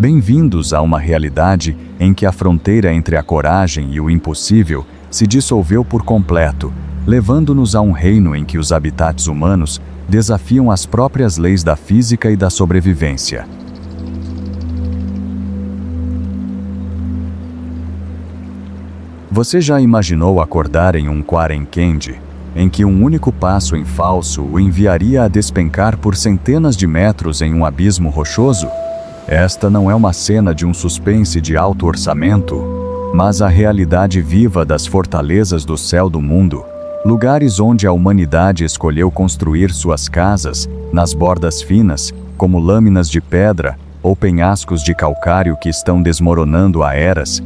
Bem-vindos a uma realidade em que a fronteira entre a coragem e o impossível se dissolveu por completo, levando-nos a um reino em que os habitats humanos desafiam as próprias leis da física e da sobrevivência. Você já imaginou acordar em um Quarenkendi, em que um único passo em falso o enviaria a despencar por centenas de metros em um abismo rochoso? Esta não é uma cena de um suspense de alto orçamento, mas a realidade viva das fortalezas do céu do mundo, lugares onde a humanidade escolheu construir suas casas, nas bordas finas, como lâminas de pedra ou penhascos de calcário que estão desmoronando há eras.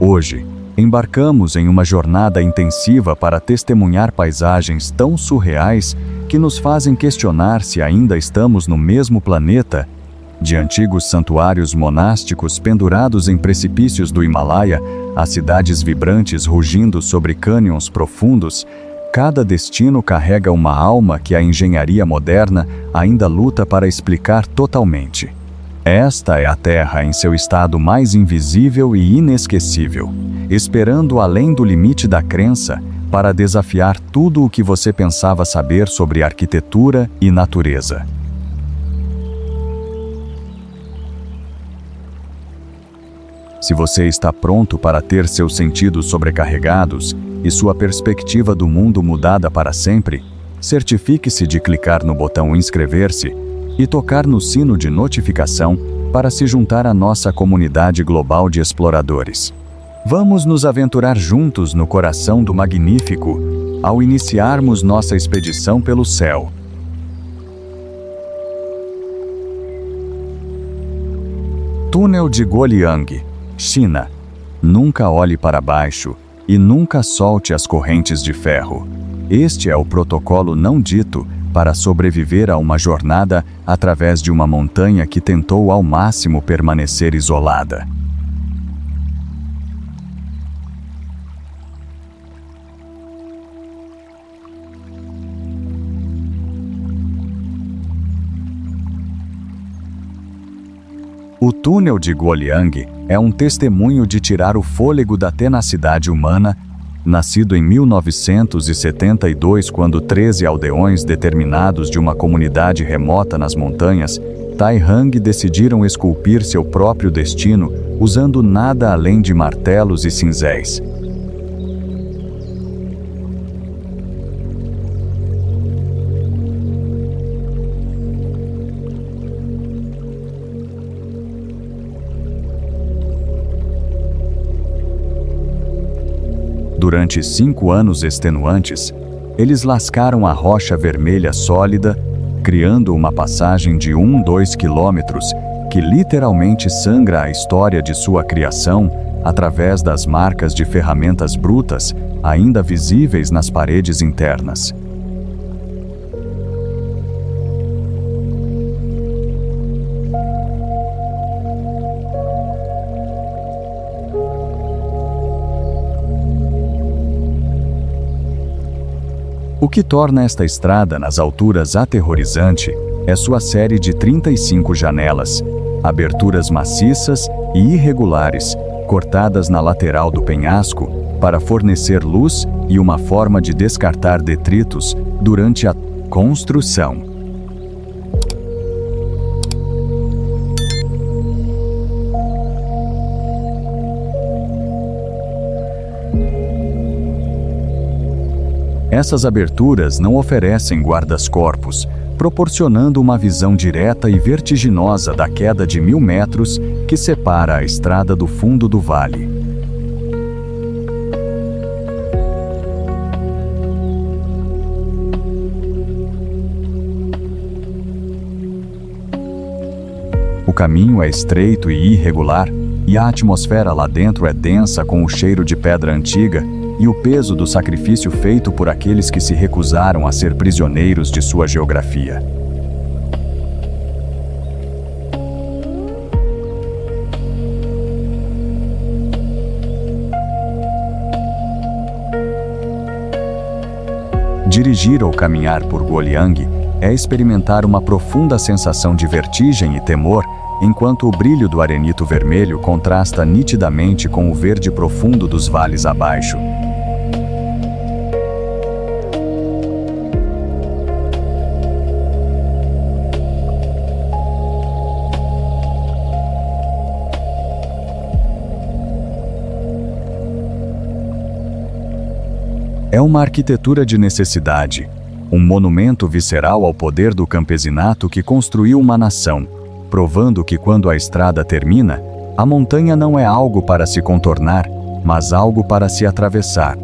Hoje, embarcamos em uma jornada intensiva para testemunhar paisagens tão surreais que nos fazem questionar se ainda estamos no mesmo planeta. De antigos santuários monásticos pendurados em precipícios do Himalaia a cidades vibrantes rugindo sobre cânions profundos, cada destino carrega uma alma que a engenharia moderna ainda luta para explicar totalmente. Esta é a Terra em seu estado mais invisível e inesquecível, esperando além do limite da crença para desafiar tudo o que você pensava saber sobre arquitetura e natureza. Se você está pronto para ter seus sentidos sobrecarregados e sua perspectiva do mundo mudada para sempre, certifique-se de clicar no botão inscrever-se e tocar no sino de notificação para se juntar à nossa comunidade global de exploradores. Vamos nos aventurar juntos no coração do magnífico ao iniciarmos nossa expedição pelo céu. Túnel de Guoliang, China. Nunca olhe para baixo e nunca solte as correntes de ferro. Este é o protocolo não dito para sobreviver a uma jornada através de uma montanha que tentou ao máximo permanecer isolada. O túnel de Guoliang é um testemunho de tirar o fôlego da tenacidade humana. Nascido em 1972, quando 13 aldeões determinados de uma comunidade remota nas montanhas, Tai Hang decidiram esculpir seu próprio destino usando nada além de martelos e cinzéis. Durante 5 anos extenuantes, eles lascaram a rocha vermelha sólida, criando uma passagem de 2 quilômetros que literalmente sangra a história de sua criação através das marcas de ferramentas brutas ainda visíveis nas paredes internas. O que torna esta estrada nas alturas aterrorizante é sua série de 35 janelas, aberturas maciças e irregulares, cortadas na lateral do penhasco para fornecer luz e uma forma de descartar detritos durante a construção. Essas aberturas não oferecem guardas-corpos, proporcionando uma visão direta e vertiginosa da queda de 1000 metros que separa a estrada do fundo do vale. O caminho é estreito e irregular, e a atmosfera lá dentro é densa com o cheiro de pedra antiga e o peso do sacrifício feito por aqueles que se recusaram a ser prisioneiros de sua geografia. Dirigir ou caminhar por Guoliang é experimentar uma profunda sensação de vertigem e temor, enquanto o brilho do arenito vermelho contrasta nitidamente com o verde profundo dos vales abaixo. É uma arquitetura de necessidade, um monumento visceral ao poder do campesinato que construiu uma nação, provando que quando a estrada termina, a montanha não é algo para se contornar, mas algo para se atravessar.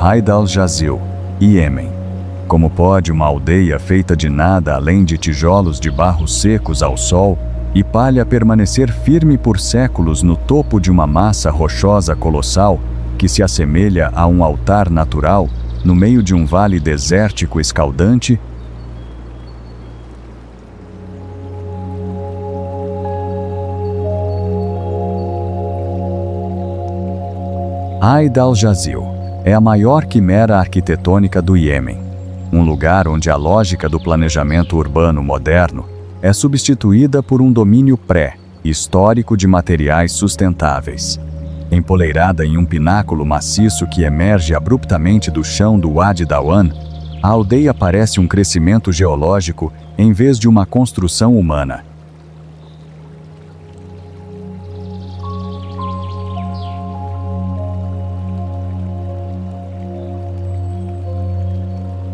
Haid al-Jazil, Iêmen. Como pode uma aldeia feita de nada além de tijolos de barro secos ao sol e palha permanecer firme por séculos no topo de uma massa rochosa colossal que se assemelha a um altar natural no meio de um vale desértico escaldante? Haid al-Jazil é a maior quimera arquitetônica do Iêmen, um lugar onde a lógica do planejamento urbano moderno é substituída por um domínio pré-histórico de materiais sustentáveis. Empoleirada em um pináculo maciço que emerge abruptamente do chão do Wadi Dawan, a aldeia parece um crescimento geológico em vez de uma construção humana.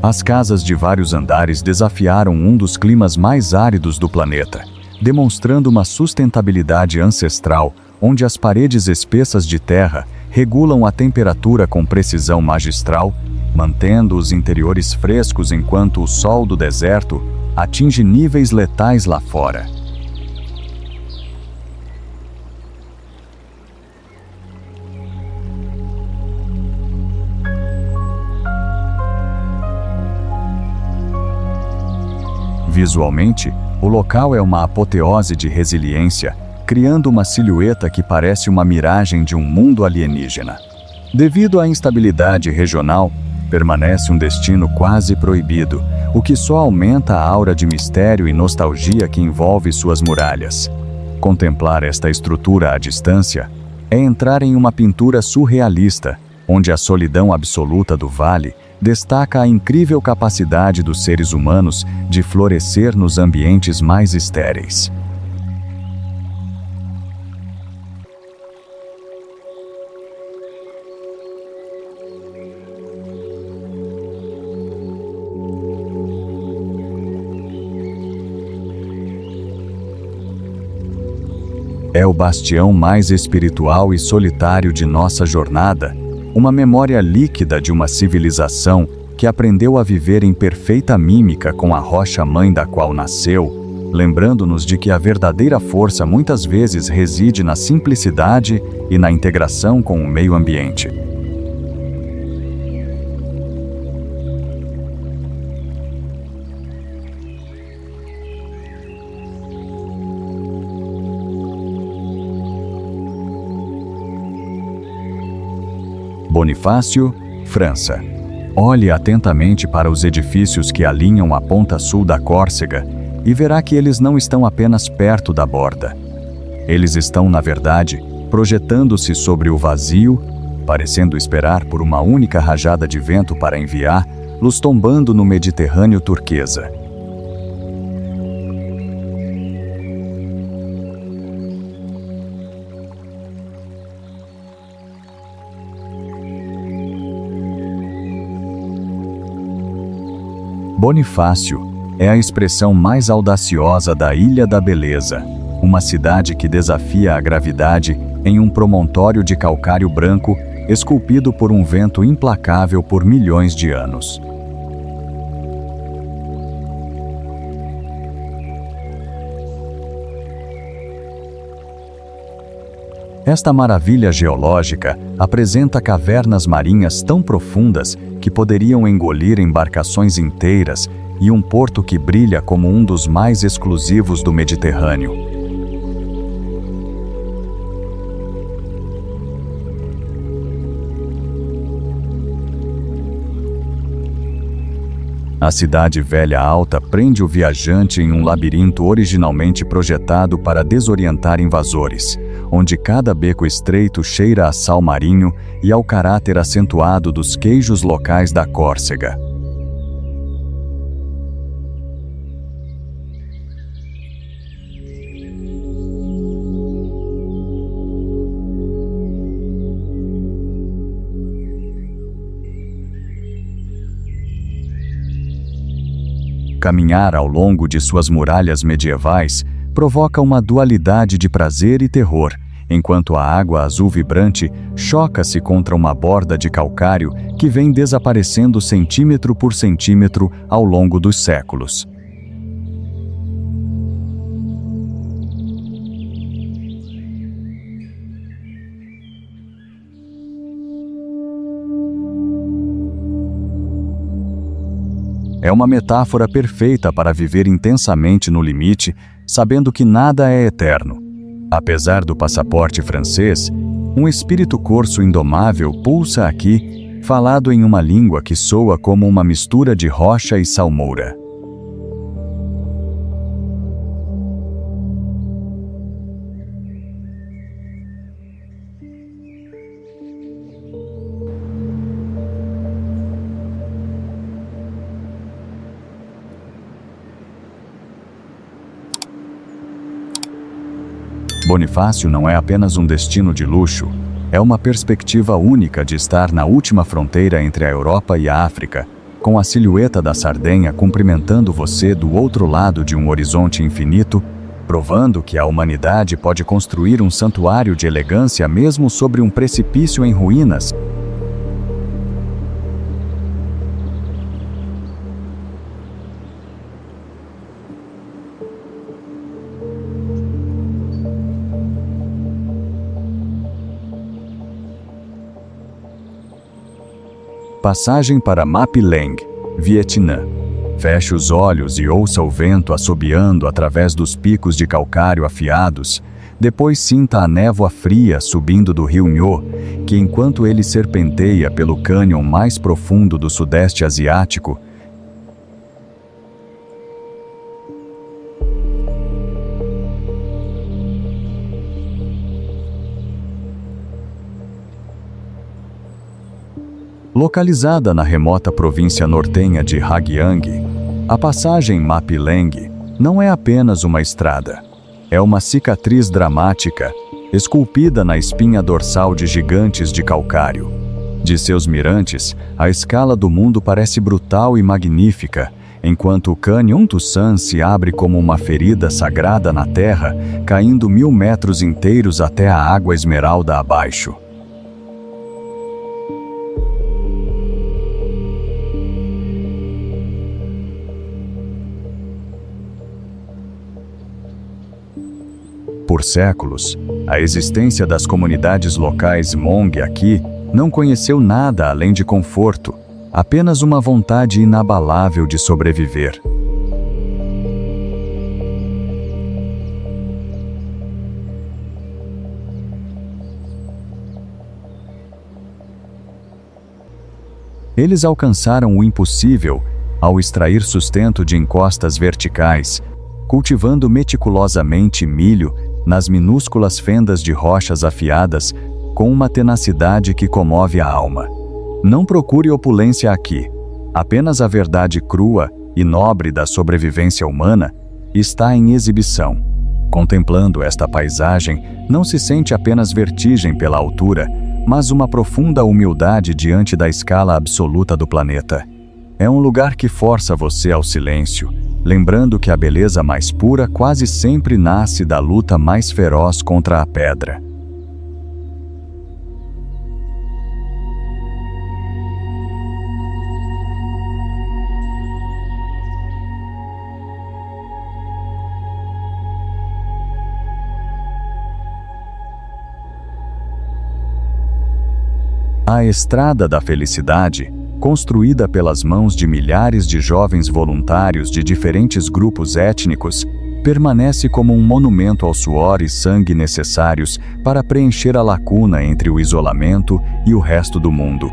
As casas de vários andares desafiaram um dos climas mais áridos do planeta, demonstrando uma sustentabilidade ancestral, onde as paredes espessas de terra regulam a temperatura com precisão magistral, mantendo os interiores frescos enquanto o sol do deserto atinge níveis letais lá fora. Visualmente, o local é uma apoteose de resiliência, criando uma silhueta que parece uma miragem de um mundo alienígena. Devido à instabilidade regional, permanece um destino quase proibido, o que só aumenta a aura de mistério e nostalgia que envolve suas muralhas. Contemplar esta estrutura à distância é entrar em uma pintura surrealista, onde a solidão absoluta do vale destaca a incrível capacidade dos seres humanos de florescer nos ambientes mais estéreis. É o bastião mais espiritual e solitário de nossa jornada, uma memória líquida de uma civilização que aprendeu a viver em perfeita mímica com a rocha-mãe da qual nasceu, lembrando-nos de que a verdadeira força muitas vezes reside na simplicidade e na integração com o meio ambiente. Bonifácio, França. Olhe atentamente para os edifícios que alinham a ponta sul da Córcega e verá que eles não estão apenas perto da borda. Eles estão, na verdade, projetando-se sobre o vazio, parecendo esperar por uma única rajada de vento para enviar-los tombando no Mediterrâneo turquesa. Bonifácio é a expressão mais audaciosa da Ilha da Beleza, uma cidade que desafia a gravidade em um promontório de calcário branco esculpido por um vento implacável por milhões de anos. Esta maravilha geológica apresenta cavernas marinhas tão profundas que poderiam engolir embarcações inteiras e um porto que brilha como um dos mais exclusivos do Mediterrâneo. A cidade velha alta prende o viajante em um labirinto originalmente projetado para desorientar invasores, onde cada beco estreito cheira a sal marinho e ao caráter acentuado dos queijos locais da Córcega. Caminhar ao longo de suas muralhas medievais provoca uma dualidade de prazer e terror, enquanto a água azul vibrante choca-se contra uma borda de calcário que vem desaparecendo centímetro por centímetro ao longo dos séculos. É uma metáfora perfeita para viver intensamente no limite, sabendo que nada é eterno. Apesar do passaporte francês, um espírito corso indomável pulsa aqui, falado em uma língua que soa como uma mistura de rocha e salmoura. Bonifácio não é apenas um destino de luxo, é uma perspectiva única de estar na última fronteira entre a Europa e a África, com a silhueta da Sardenha cumprimentando você do outro lado de um horizonte infinito, provando que a humanidade pode construir um santuário de elegância mesmo sobre um precipício em ruínas. Passagem para Mapileng, Vietnã. Feche os olhos e ouça o vento assobiando através dos picos de calcário afiados. Depois sinta a névoa fria subindo do rio Nho, que enquanto ele serpenteia pelo cânion mais profundo do Sudeste Asiático, localizada na remota província nortenha de Ha Giang, a passagem Mapileng não é apenas uma estrada. É uma cicatriz dramática, esculpida na espinha dorsal de gigantes de calcário. De seus mirantes, a escala do mundo parece brutal e magnífica, enquanto o Canyon do Sun se abre como uma ferida sagrada na terra, caindo 1000 metros inteiros até a água esmeralda abaixo. Por séculos, a existência das comunidades locais Hmong aqui não conheceu nada além de conforto, apenas uma vontade inabalável de sobreviver. Eles alcançaram o impossível ao extrair sustento de encostas verticais, cultivando meticulosamente milho nas minúsculas fendas de rochas afiadas com uma tenacidade que comove a alma. Não procure opulência aqui. Apenas a verdade crua e nobre da sobrevivência humana está em exibição. Contemplando esta paisagem, não se sente apenas vertigem pela altura, mas uma profunda humildade diante da escala absoluta do planeta. É um lugar que força você ao silêncio, lembrando que a beleza mais pura quase sempre nasce da luta mais feroz contra a pedra. A Estrada da Felicidade, construída pelas mãos de milhares de jovens voluntários de diferentes grupos étnicos, permanece como um monumento ao suor e sangue necessários para preencher a lacuna entre o isolamento e o resto do mundo.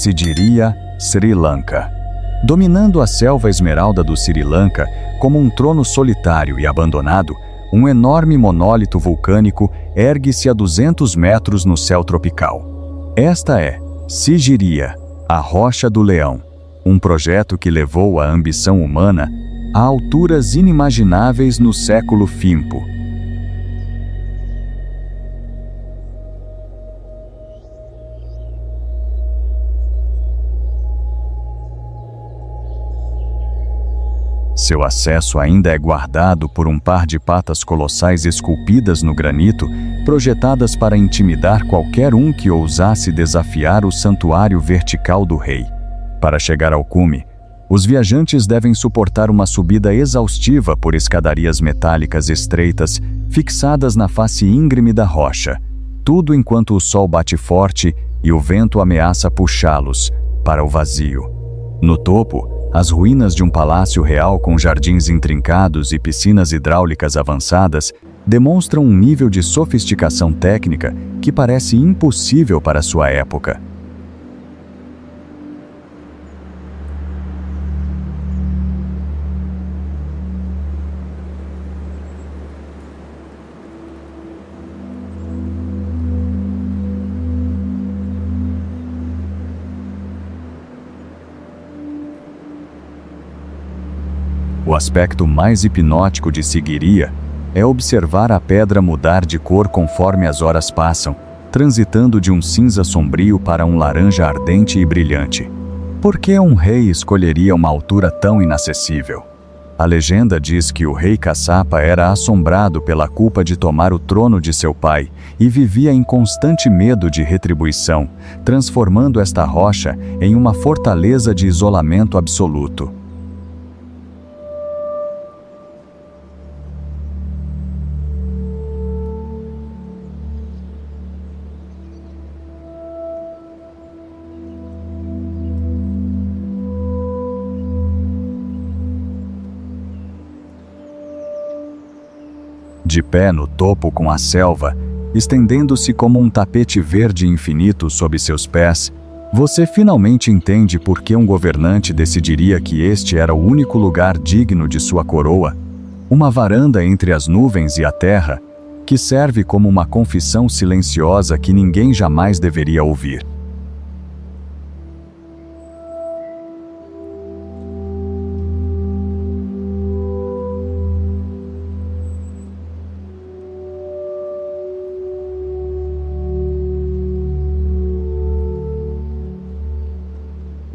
Sidiria, Sri Lanka. Dominando a selva esmeralda do Sri Lanka como um trono solitário e abandonado, um enorme monólito vulcânico ergue-se a 200 metros no céu tropical. Esta é Sigiriya, a Rocha do Leão, um projeto que levou a ambição humana a alturas inimagináveis no século Fimpo. Seu acesso ainda é guardado por um par de patas colossais esculpidas no granito, projetadas para intimidar qualquer um que ousasse desafiar o santuário vertical do rei. Para chegar ao cume, os viajantes devem suportar uma subida exaustiva por escadarias metálicas estreitas fixadas na face íngreme da rocha, tudo enquanto o sol bate forte e o vento ameaça puxá-los para o vazio. No topo, as ruínas de um palácio real com jardins intrincados e piscinas hidráulicas avançadas demonstram um nível de sofisticação técnica que parece impossível para sua época. O aspecto mais hipnótico de Sigiriya é observar a pedra mudar de cor conforme as horas passam, transitando de um cinza sombrio para um laranja ardente e brilhante. Por que um rei escolheria uma altura tão inacessível? A legenda diz que o rei Kassapa era assombrado pela culpa de tomar o trono de seu pai e vivia em constante medo de retribuição, transformando esta rocha em uma fortaleza de isolamento absoluto. De pé no topo com a selva, estendendo-se como um tapete verde infinito sob seus pés, você finalmente entende por que um governante decidiria que este era o único lugar digno de sua coroa, uma varanda entre as nuvens e a terra, que serve como uma confissão silenciosa que ninguém jamais deveria ouvir.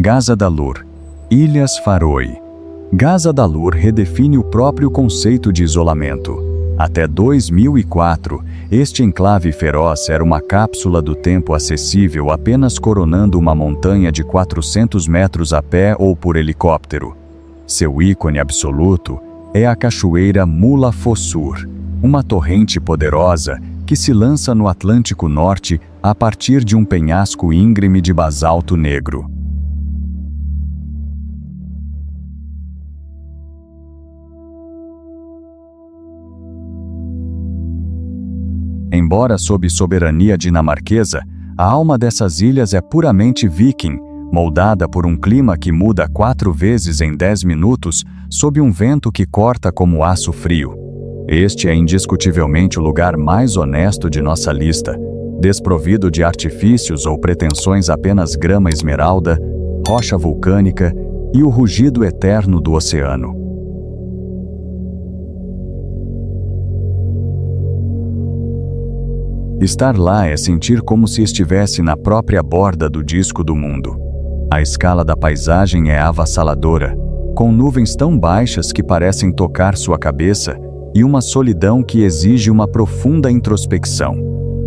Gaza Dalur, Ilhas Faroe. Gaza Dalur redefine o próprio conceito de isolamento. Até 2004, este enclave feroz era uma cápsula do tempo acessível apenas coronando uma montanha de 400 metros a pé ou por helicóptero. Seu ícone absoluto é a cachoeira Mula Fossur, uma torrente poderosa que se lança no Atlântico Norte a partir de um penhasco íngreme de basalto negro. Embora sob soberania dinamarquesa, a alma dessas ilhas é puramente viking, moldada por um clima que muda 4 vezes em 10 minutos, sob um vento que corta como aço frio. Este é indiscutivelmente o lugar mais honesto de nossa lista, desprovido de artifícios ou pretensões, apenas grama esmeralda, rocha vulcânica e o rugido eterno do oceano. Estar lá é sentir como se estivesse na própria borda do disco do mundo. A escala da paisagem é avassaladora, com nuvens tão baixas que parecem tocar sua cabeça e uma solidão que exige uma profunda introspecção.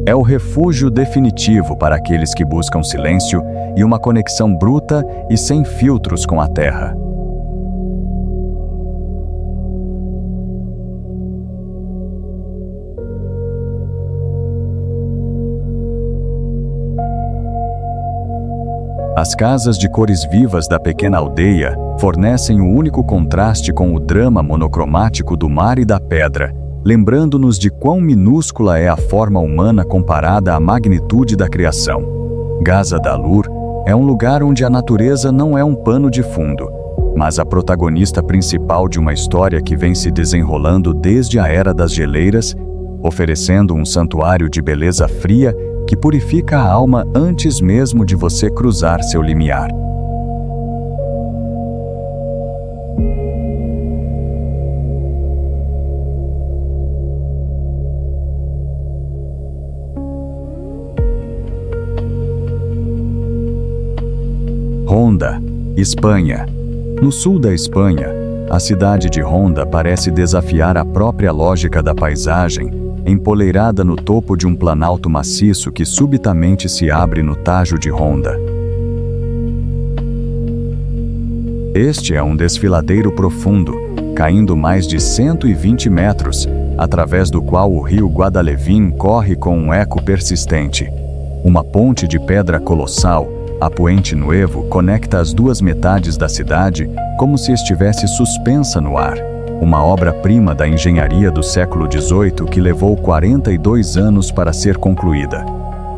É o refúgio definitivo para aqueles que buscam silêncio e uma conexão bruta e sem filtros com a terra. As casas de cores vivas da pequena aldeia fornecem o único contraste com o drama monocromático do mar e da pedra, lembrando-nos de quão minúscula é a forma humana comparada à magnitude da criação. Gaza Dalur é um lugar onde a natureza não é um pano de fundo, mas a protagonista principal de uma história que vem se desenrolando desde a Era das Geleiras, oferecendo um santuário de beleza fria que purifica a alma antes mesmo de você cruzar seu limiar. Ronda, Espanha. No sul da Espanha, a cidade de Ronda parece desafiar a própria lógica da paisagem, empoleirada no topo de um planalto maciço que subitamente se abre no Tajo de Ronda. Este é um desfiladeiro profundo, caindo mais de 120 metros, através do qual o rio Guadalevin corre com um eco persistente. Uma ponte de pedra colossal, a Puente Nuevo, conecta as duas metades da cidade como se estivesse suspensa no ar. Uma obra-prima da engenharia do século XVIII que levou 42 anos para ser concluída.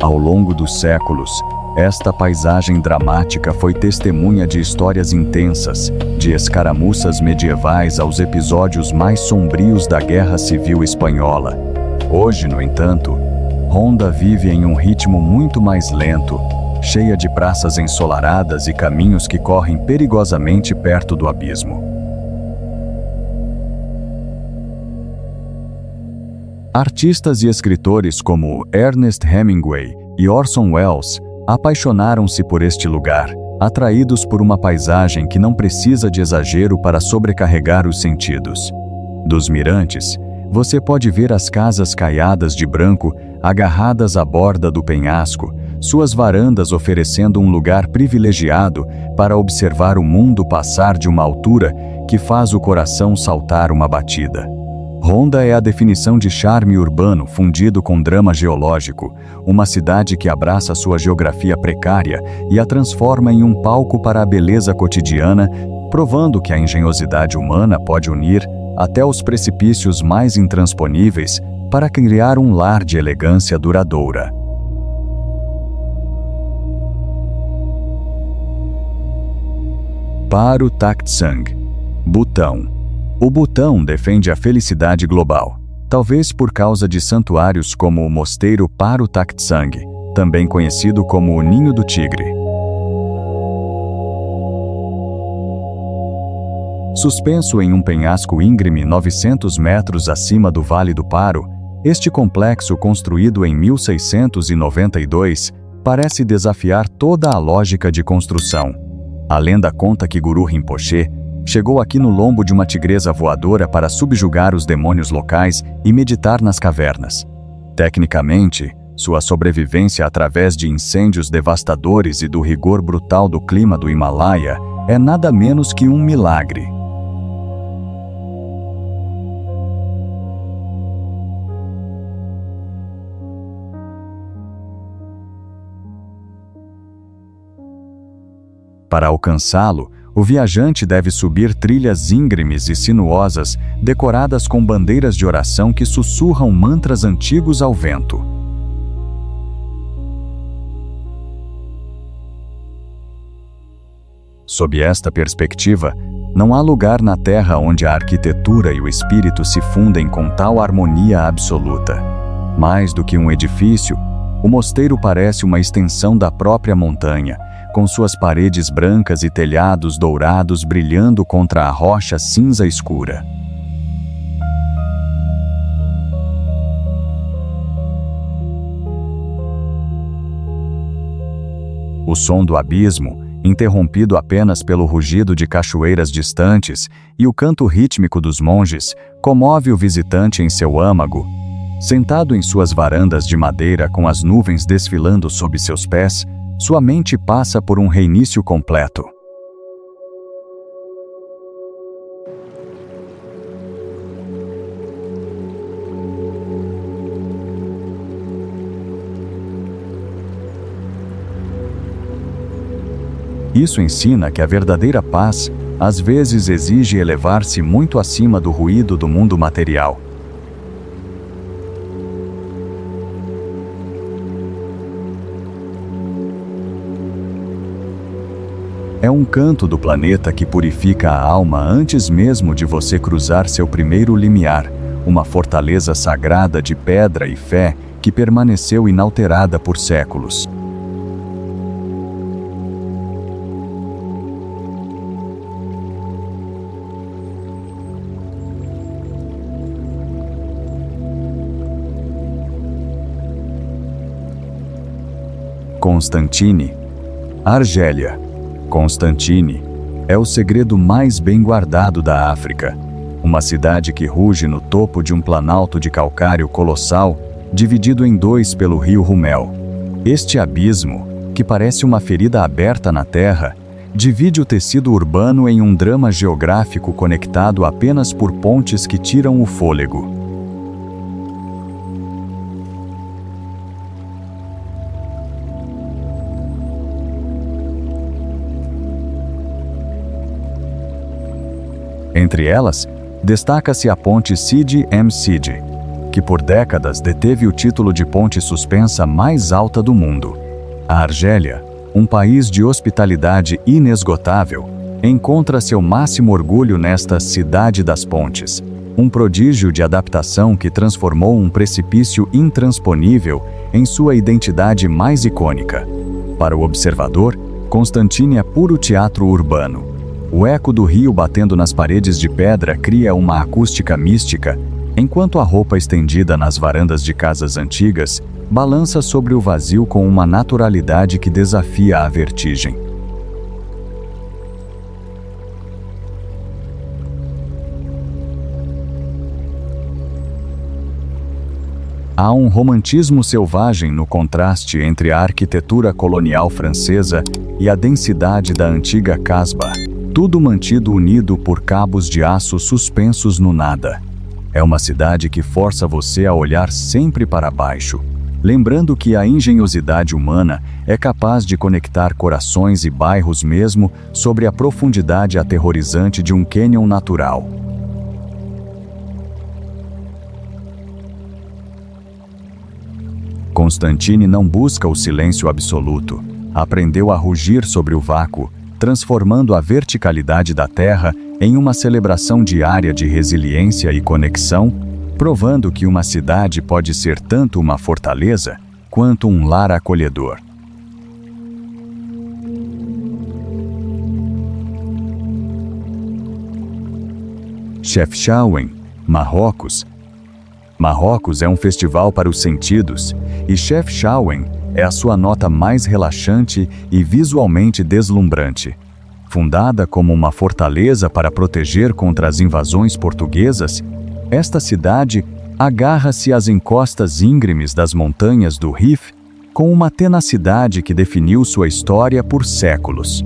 Ao longo dos séculos, esta paisagem dramática foi testemunha de histórias intensas, de escaramuças medievais aos episódios mais sombrios da Guerra Civil Espanhola. Hoje, no entanto, Ronda vive em um ritmo muito mais lento, cheia de praças ensolaradas e caminhos que correm perigosamente perto do abismo. Artistas e escritores como Ernest Hemingway e Orson Welles apaixonaram-se por este lugar, atraídos por uma paisagem que não precisa de exagero para sobrecarregar os sentidos. Dos mirantes, você pode ver as casas caiadas de branco agarradas à borda do penhasco, suas varandas oferecendo um lugar privilegiado para observar o mundo passar de uma altura que faz o coração saltar uma batida. Ronda é a definição de charme urbano fundido com drama geológico, uma cidade que abraça sua geografia precária e a transforma em um palco para a beleza cotidiana, provando que a engenhosidade humana pode unir até os precipícios mais intransponíveis para criar um lar de elegância duradoura. Paro Taktsang, Butão. O Butão defende a felicidade global, talvez por causa de santuários como o Mosteiro Paro Taktsang, também conhecido como o Ninho do Tigre. Suspenso em um penhasco íngreme 900 metros acima do Vale do Paro, este complexo, construído em 1692, parece desafiar toda a lógica de construção. A lenda conta que Guru Rinpoche chegou aqui no lombo de uma tigresa voadora para subjugar os demônios locais e meditar nas cavernas. Tecnicamente, sua sobrevivência através de incêndios devastadores e do rigor brutal do clima do Himalaia é nada menos que um milagre. Para alcançá-lo, o viajante deve subir trilhas íngremes e sinuosas, decoradas com bandeiras de oração que sussurram mantras antigos ao vento. Sob esta perspectiva, não há lugar na Terra onde a arquitetura e o espírito se fundem com tal harmonia absoluta. Mais do que um edifício, o mosteiro parece uma extensão da própria montanha, com suas paredes brancas e telhados dourados brilhando contra a rocha cinza escura. O som do abismo, interrompido apenas pelo rugido de cachoeiras distantes e o canto rítmico dos monges, comove o visitante em seu âmago. Sentado em suas varandas de madeira com as nuvens desfilando sob seus pés, sua mente passa por um reinício completo. Isso ensina que a verdadeira paz, às vezes, exige elevar-se muito acima do ruído do mundo material. É um canto do planeta que purifica a alma antes mesmo de você cruzar seu primeiro limiar, uma fortaleza sagrada de pedra e fé que permaneceu inalterada por séculos. Constantine, Argélia. Constantine é o segredo mais bem guardado da África. Uma cidade que ruge no topo de um planalto de calcário colossal, dividido em dois pelo rio Rumel. Este abismo, que parece uma ferida aberta na terra, divide o tecido urbano em um drama geográfico conectado apenas por pontes que tiram o fôlego. Entre elas, destaca-se a ponte Sidi M. Sidi, que por décadas deteve o título de ponte suspensa mais alta do mundo. A Argélia, um país de hospitalidade inesgotável, encontra seu máximo orgulho nesta cidade das pontes, um prodígio de adaptação que transformou um precipício intransponível em sua identidade mais icônica. Para o observador, Constantine é puro teatro urbano. O eco do rio batendo nas paredes de pedra cria uma acústica mística, enquanto a roupa estendida nas varandas de casas antigas balança sobre o vazio com uma naturalidade que desafia a vertigem. Há um romantismo selvagem no contraste entre a arquitetura colonial francesa e a densidade da antiga Casbah. Tudo mantido unido por cabos de aço suspensos no nada. É uma cidade que força você a olhar sempre para baixo, lembrando que a engenhosidade humana é capaz de conectar corações e bairros mesmo sobre a profundidade aterrorizante de um cânion natural. Constantine não busca o silêncio absoluto. Aprendeu a rugir sobre o vácuo, transformando a verticalidade da Terra em uma celebração diária de resiliência e conexão, provando que uma cidade pode ser tanto uma fortaleza quanto um lar acolhedor. Chefchaouen, Marrocos. Marrocos é um festival para os sentidos, e Chefchaouen é a sua nota mais relaxante e visualmente deslumbrante. Fundada como uma fortaleza para proteger contra as invasões portuguesas, esta cidade agarra-se às encostas íngremes das montanhas do Rif com uma tenacidade que definiu sua história por séculos.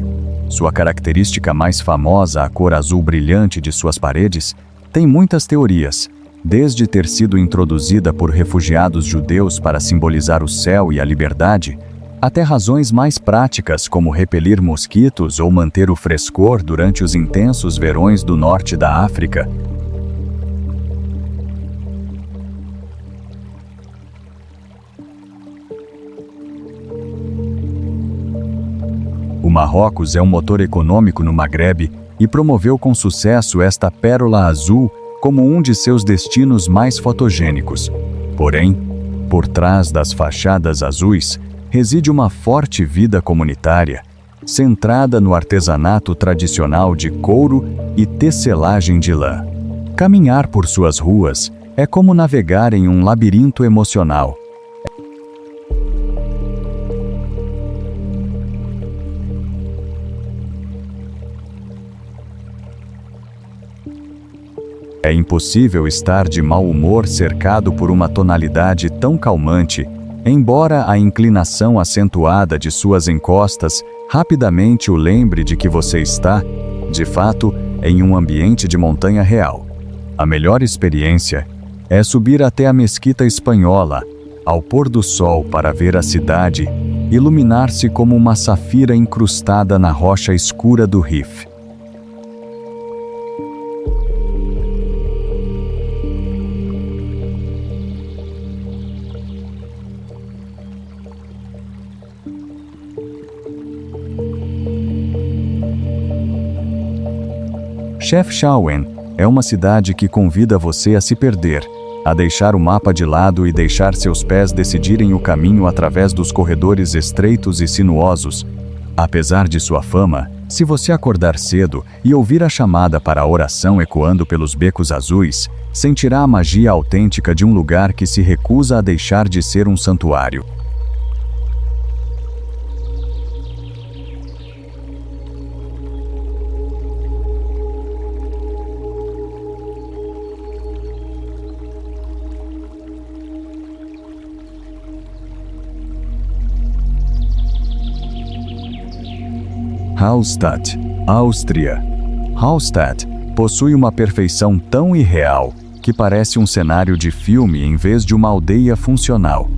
Sua característica mais famosa, a cor azul brilhante de suas paredes, tem muitas teorias, desde ter sido introduzida por refugiados judeus para simbolizar o céu e a liberdade, até razões mais práticas como repelir mosquitos ou manter o frescor durante os intensos verões do norte da África. O Marrocos é um motor econômico no Magrebe e promoveu com sucesso esta pérola azul como um de seus destinos mais fotogênicos. Porém, por trás das fachadas azuis, reside uma forte vida comunitária, centrada no artesanato tradicional de couro e tecelagem de lã. Caminhar por suas ruas é como navegar em um labirinto emocional. É impossível estar de mau humor cercado por uma tonalidade tão calmante, embora a inclinação acentuada de suas encostas rapidamente o lembre de que você está, de fato, em um ambiente de montanha real. A melhor experiência é subir até a Mesquita Espanhola, ao pôr do sol, para ver a cidade iluminar-se como uma safira incrustada na rocha escura do Rif. Chefchaouen é uma cidade que convida você a se perder, a deixar o mapa de lado e deixar seus pés decidirem o caminho através dos corredores estreitos e sinuosos. Apesar de sua fama, se você acordar cedo e ouvir a chamada para a oração ecoando pelos becos azuis, sentirá a magia autêntica de um lugar que se recusa a deixar de ser um santuário. Hallstatt, Áustria. Hallstatt possui uma perfeição tão irreal que parece um cenário de filme em vez de uma aldeia funcional.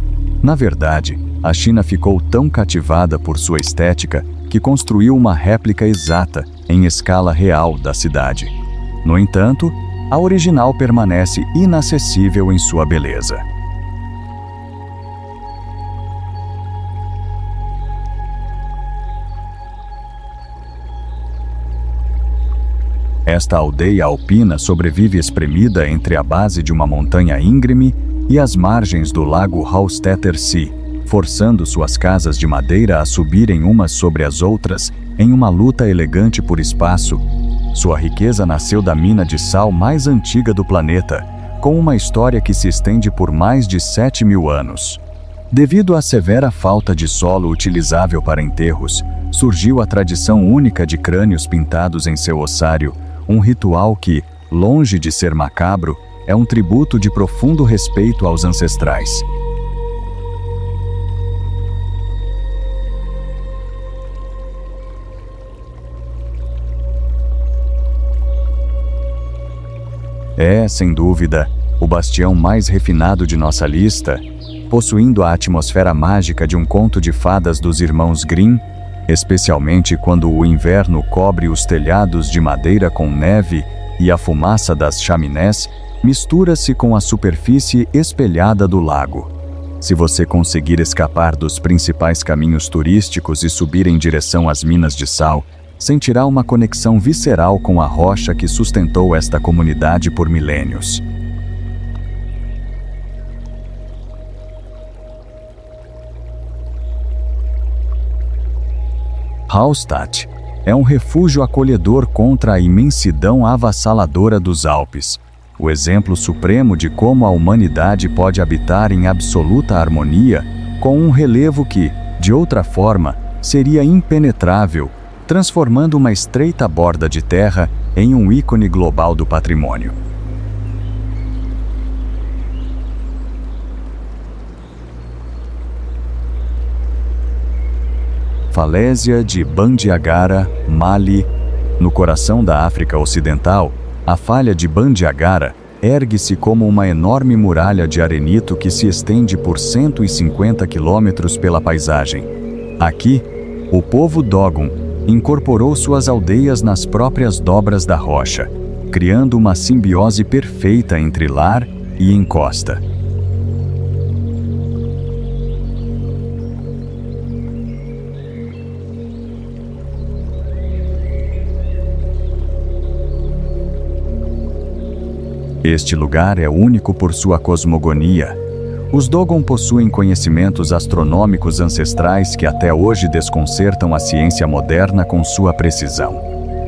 Na verdade, a China ficou tão cativada por sua estética que construiu uma réplica exata, em escala real, da cidade. No entanto, a original permanece inacessível em sua beleza. Esta aldeia alpina sobrevive espremida entre a base de uma montanha íngreme e as margens do lago Hallstätter See, forçando suas casas de madeira a subirem umas sobre as outras em uma luta elegante por espaço. Sua riqueza nasceu da mina de sal mais antiga do planeta, com uma história que se estende por mais de 7.000 anos. Devido à severa falta de solo utilizável para enterros, surgiu a tradição única de crânios pintados em seu ossário, um ritual que, longe de ser macabro, é um tributo de profundo respeito aos ancestrais. É, sem dúvida, o bastião mais refinado de nossa lista, possuindo a atmosfera mágica de um conto de fadas dos irmãos Grimm, especialmente quando o inverno cobre os telhados de madeira com neve e a fumaça das chaminés mistura-se com a superfície espelhada do lago. Se você conseguir escapar dos principais caminhos turísticos e subir em direção às minas de sal, sentirá uma conexão visceral com a rocha que sustentou esta comunidade por milênios. Hallstatt é um refúgio acolhedor contra a imensidão avassaladora dos Alpes, o exemplo supremo de como a humanidade pode habitar em absoluta harmonia com um relevo que, de outra forma, seria impenetrável, transformando uma estreita borda de terra em um ícone global do patrimônio. Falésia de Bandiagara, Mali. No coração da África Ocidental, a falha de Bandiagara ergue-se como uma enorme muralha de arenito que se estende por 150 quilômetros pela paisagem. Aqui, o povo Dogon incorporou suas aldeias nas próprias dobras da rocha, criando uma simbiose perfeita entre lar e encosta. Este lugar é único por sua cosmogonia. Os Dogon possuem conhecimentos astronômicos ancestrais que até hoje desconcertam a ciência moderna com sua precisão.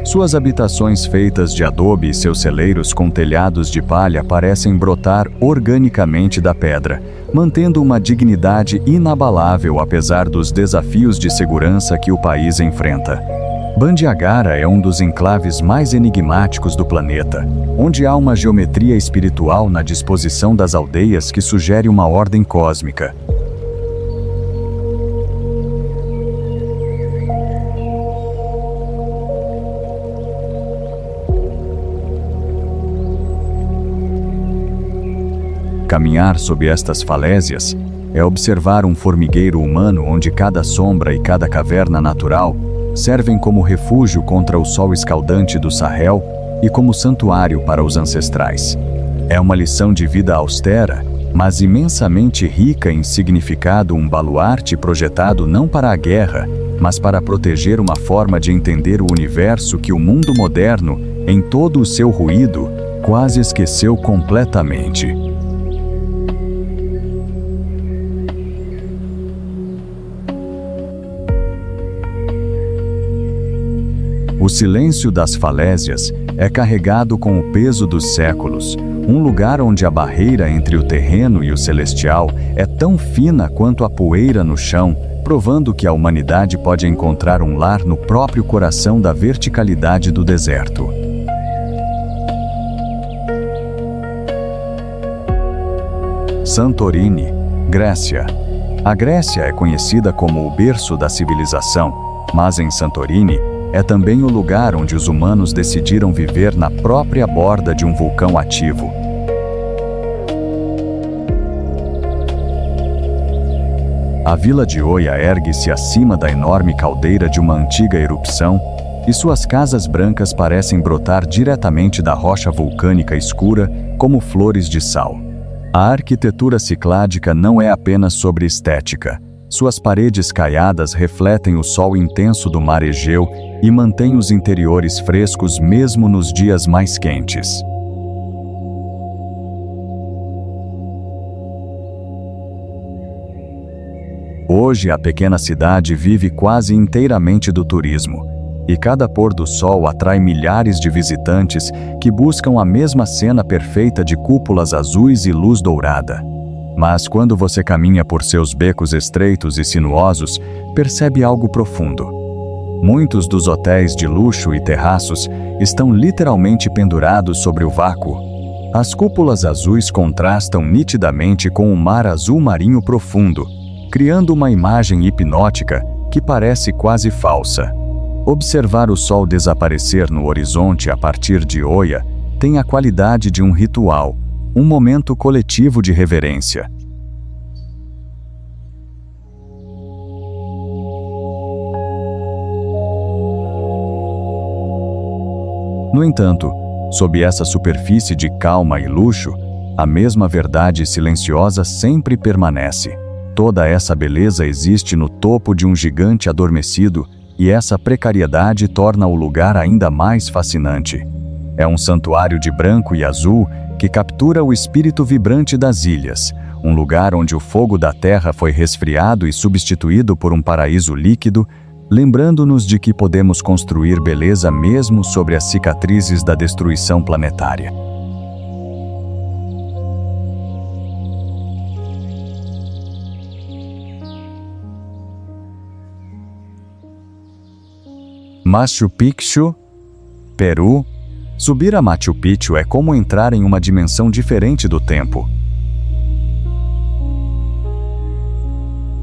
Suas habitações feitas de adobe e seus celeiros com telhados de palha parecem brotar organicamente da pedra, mantendo uma dignidade inabalável apesar dos desafios de segurança que o país enfrenta. Bandiagara é um dos enclaves mais enigmáticos do planeta, onde há uma geometria espiritual na disposição das aldeias que sugere uma ordem cósmica. Caminhar sob estas falésias é observar um formigueiro humano onde cada sombra e cada caverna natural servem como refúgio contra o sol escaldante do Sahel e como santuário para os ancestrais. É uma lição de vida austera, mas imensamente rica em significado, um baluarte projetado não para a guerra, mas para proteger uma forma de entender o universo que o mundo moderno, em todo o seu ruído, quase esqueceu completamente. O silêncio das falésias é carregado com o peso dos séculos, um lugar onde a barreira entre o terreno e o celestial é tão fina quanto a poeira no chão, provando que a humanidade pode encontrar um lar no próprio coração da verticalidade do deserto. Santorini, Grécia. A Grécia é conhecida como o berço da civilização, mas em Santorini, é também o lugar onde os humanos decidiram viver na própria borda de um vulcão ativo. A vila de Oia ergue-se acima da enorme caldeira de uma antiga erupção, e suas casas brancas parecem brotar diretamente da rocha vulcânica escura como flores de sal. A arquitetura cicládica não é apenas sobre estética. Suas paredes caiadas refletem o sol intenso do mar Egeu e mantêm os interiores frescos mesmo nos dias mais quentes. Hoje, a pequena cidade vive quase inteiramente do turismo, e cada pôr do sol atrai milhares de visitantes que buscam a mesma cena perfeita de cúpulas azuis e luz dourada. Mas quando você caminha por seus becos estreitos e sinuosos, percebe algo profundo. Muitos dos hotéis de luxo e terraços estão literalmente pendurados sobre o vácuo. As cúpulas azuis contrastam nitidamente com o mar azul marinho profundo, criando uma imagem hipnótica que parece quase falsa. Observar o sol desaparecer no horizonte a partir de Oia tem a qualidade de um ritual, um momento coletivo de reverência. No entanto, sob essa superfície de calma e luxo, a mesma verdade silenciosa sempre permanece. Toda essa beleza existe no topo de um gigante adormecido, e essa precariedade torna o lugar ainda mais fascinante. É um santuário de branco e azul que captura o espírito vibrante das ilhas, um lugar onde o fogo da terra foi resfriado e substituído por um paraíso líquido, lembrando-nos de que podemos construir beleza mesmo sobre as cicatrizes da destruição planetária. Machu Picchu, Peru. Subir a Machu Picchu é como entrar em uma dimensão diferente do tempo.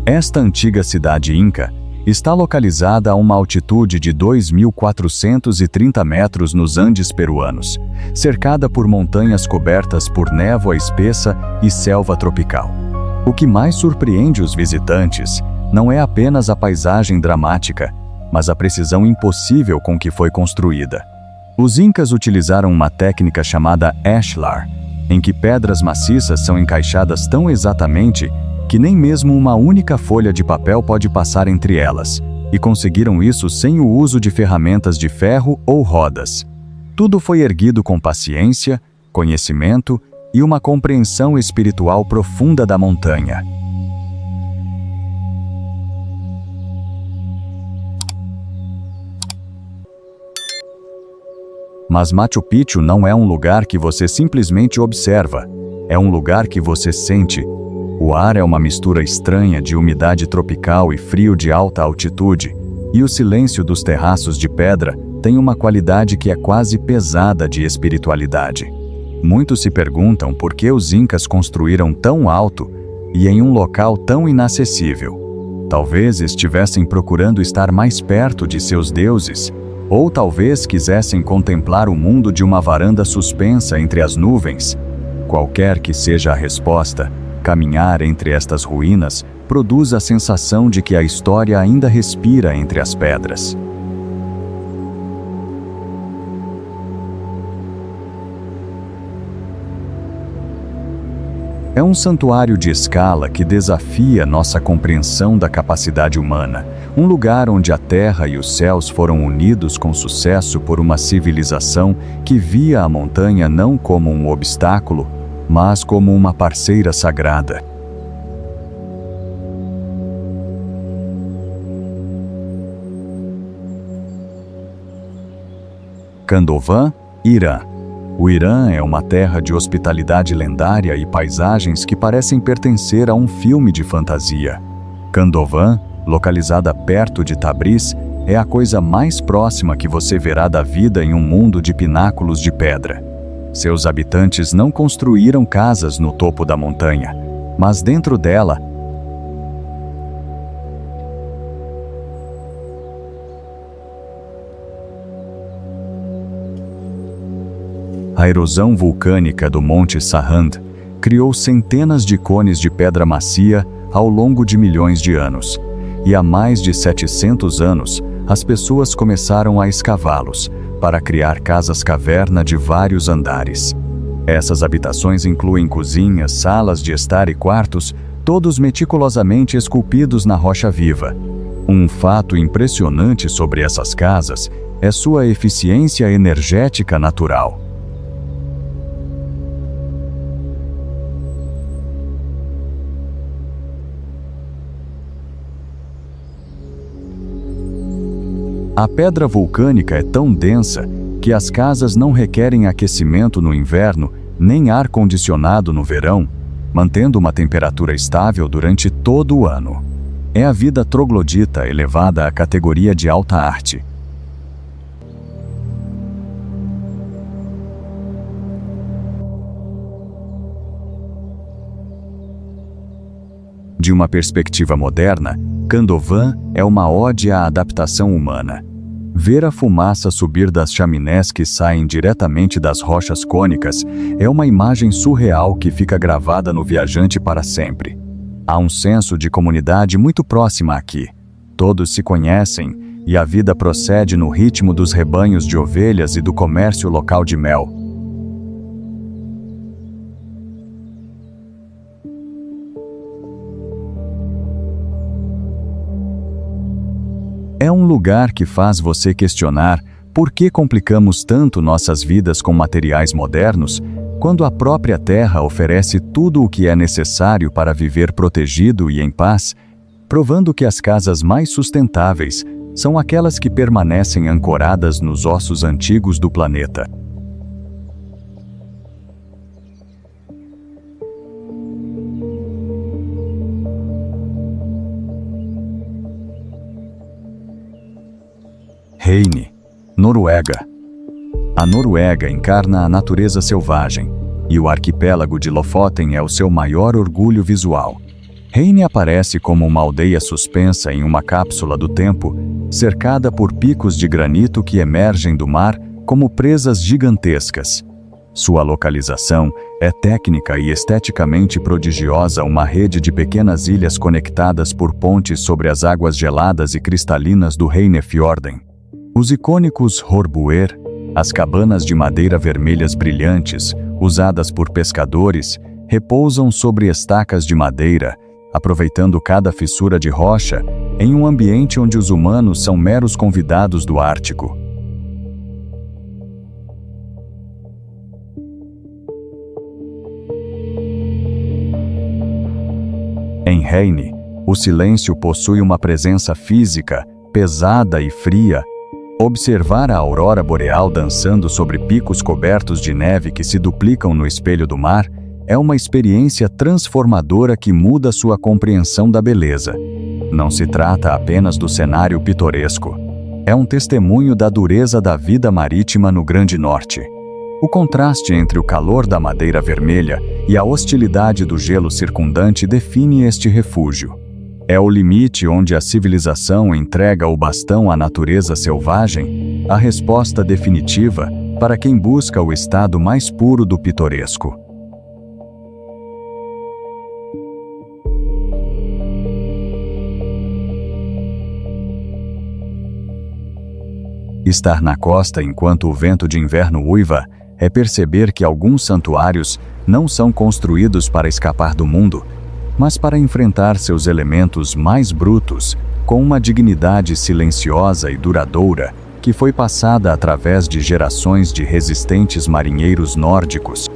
Esta antiga cidade inca está localizada a uma altitude de 2.430 metros nos Andes peruanos, cercada por montanhas cobertas por névoa espessa e selva tropical. O que mais surpreende os visitantes não é apenas a paisagem dramática, mas a precisão impossível com que foi construída. Os incas utilizaram uma técnica chamada ashlar, em que pedras maciças são encaixadas tão exatamente que nem mesmo uma única folha de papel pode passar entre elas, e conseguiram isso sem o uso de ferramentas de ferro ou rodas. Tudo foi erguido com paciência, conhecimento e uma compreensão espiritual profunda da montanha. Mas Machu Picchu não é um lugar que você simplesmente observa, é um lugar que você sente. O ar é uma mistura estranha de umidade tropical e frio de alta altitude. E o silêncio dos terraços de pedra tem uma qualidade que é quase pesada de espiritualidade. Muitos se perguntam por que os incas construíram tão alto e em um local tão inacessível. Talvez estivessem procurando estar mais perto de seus deuses, ou talvez quisessem contemplar o mundo de uma varanda suspensa entre as nuvens. Qualquer que seja a resposta, caminhar entre estas ruínas produz a sensação de que a história ainda respira entre as pedras. É um santuário de escala que desafia nossa compreensão da capacidade humana, um lugar onde a terra e os céus foram unidos com sucesso por uma civilização que via a montanha não como um obstáculo, mas como uma parceira sagrada. Kandovan, Irã. O Irã é uma terra de hospitalidade lendária e paisagens que parecem pertencer a um filme de fantasia. Kandovan, localizada perto de Tabriz, é a coisa mais próxima que você verá da vida em um mundo de pináculos de pedra. Seus habitantes não construíram casas no topo da montanha, mas dentro dela, a erosão vulcânica do Monte Sahand criou centenas de cones de pedra macia ao longo de milhões de anos. E há mais de 700 anos, as pessoas começaram a escavá-los para criar casas-caverna de vários andares. Essas habitações incluem cozinhas, salas de estar e quartos, todos meticulosamente esculpidos na rocha viva. Um fato impressionante sobre essas casas é sua eficiência energética natural. A pedra vulcânica é tão densa que as casas não requerem aquecimento no inverno nem ar-condicionado no verão, mantendo uma temperatura estável durante todo o ano. É a vida troglodita elevada à categoria de alta arte. De uma perspectiva moderna, Kandovan é uma ode à adaptação humana. Ver a fumaça subir das chaminés que saem diretamente das rochas cônicas é uma imagem surreal que fica gravada no viajante para sempre. Há um senso de comunidade muito próxima aqui. Todos se conhecem e a vida procede no ritmo dos rebanhos de ovelhas e do comércio local de mel. É um lugar que faz você questionar por que complicamos tanto nossas vidas com materiais modernos, quando a própria Terra oferece tudo o que é necessário para viver protegido e em paz, provando que as casas mais sustentáveis são aquelas que permanecem ancoradas nos ossos antigos do planeta. Reine, Noruega. A Noruega encarna a natureza selvagem, e o arquipélago de Lofoten é o seu maior orgulho visual. Reine aparece como uma aldeia suspensa em uma cápsula do tempo, cercada por picos de granito que emergem do mar como presas gigantescas. Sua localização é técnica e esteticamente prodigiosa, uma rede de pequenas ilhas conectadas por pontes sobre as águas geladas e cristalinas do Reinefjorden. Os icônicos Horbuer, as cabanas de madeira vermelhas brilhantes, usadas por pescadores, repousam sobre estacas de madeira, aproveitando cada fissura de rocha, em um ambiente onde os humanos são meros convidados do Ártico. Em Reine, o silêncio possui uma presença física, pesada e fria. Observar a aurora boreal dançando sobre picos cobertos de neve que se duplicam no espelho do mar é uma experiência transformadora que muda sua compreensão da beleza. Não se trata apenas do cenário pitoresco. É um testemunho da dureza da vida marítima no Grande Norte. O contraste entre o calor da madeira vermelha e a hostilidade do gelo circundante define este refúgio. É o limite onde a civilização entrega o bastão à natureza selvagem, a resposta definitiva para quem busca o estado mais puro do pitoresco. Estar na costa enquanto o vento de inverno uiva é perceber que alguns santuários não são construídos para escapar do mundo, mas para enfrentar seus elementos mais brutos com uma dignidade silenciosa e duradoura que foi passada através de gerações de resistentes marinheiros nórdicos.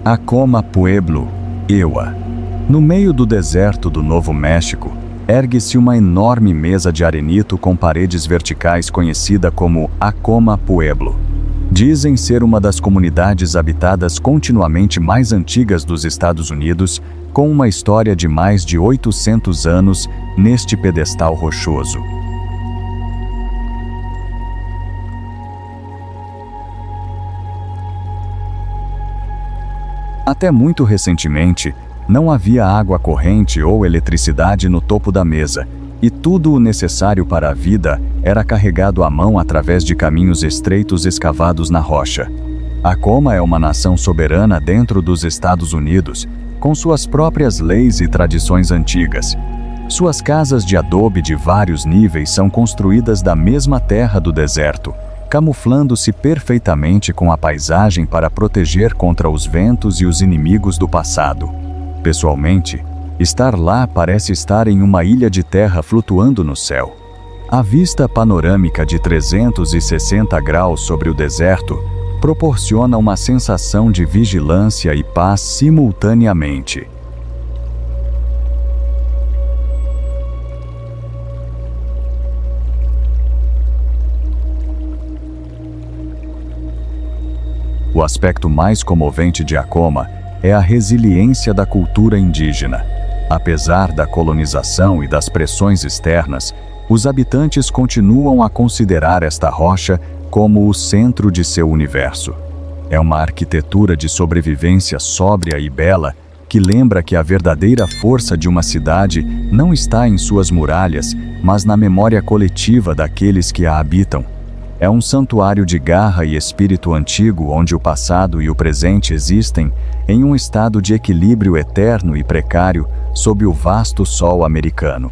Acoma Pueblo, Ewa. No meio do deserto do Novo México, ergue-se uma enorme mesa de arenito com paredes verticais conhecida como Acoma Pueblo. Dizem ser uma das comunidades habitadas continuamente mais antigas dos Estados Unidos, com uma história de mais de 800 anos neste pedestal rochoso. Até muito recentemente, não havia água corrente ou eletricidade no topo da mesa, e tudo o necessário para a vida era carregado à mão através de caminhos estreitos escavados na rocha. Acoma é uma nação soberana dentro dos Estados Unidos, com suas próprias leis e tradições antigas. Suas casas de adobe de vários níveis são construídas da mesma terra do deserto, camuflando-se perfeitamente com a paisagem para proteger contra os ventos e os inimigos do passado. Pessoalmente, estar lá parece estar em uma ilha de terra flutuando no céu. A vista panorâmica de 360 graus sobre o deserto proporciona uma sensação de vigilância e paz simultaneamente. O aspecto mais comovente de Acoma é a resiliência da cultura indígena. Apesar da colonização e das pressões externas, os habitantes continuam a considerar esta rocha como o centro de seu universo. É uma arquitetura de sobrevivência sóbria e bela que lembra que a verdadeira força de uma cidade não está em suas muralhas, mas na memória coletiva daqueles que a habitam. É um santuário de garra e espírito antigo onde o passado e o presente existem em um estado de equilíbrio eterno e precário sob o vasto sol americano.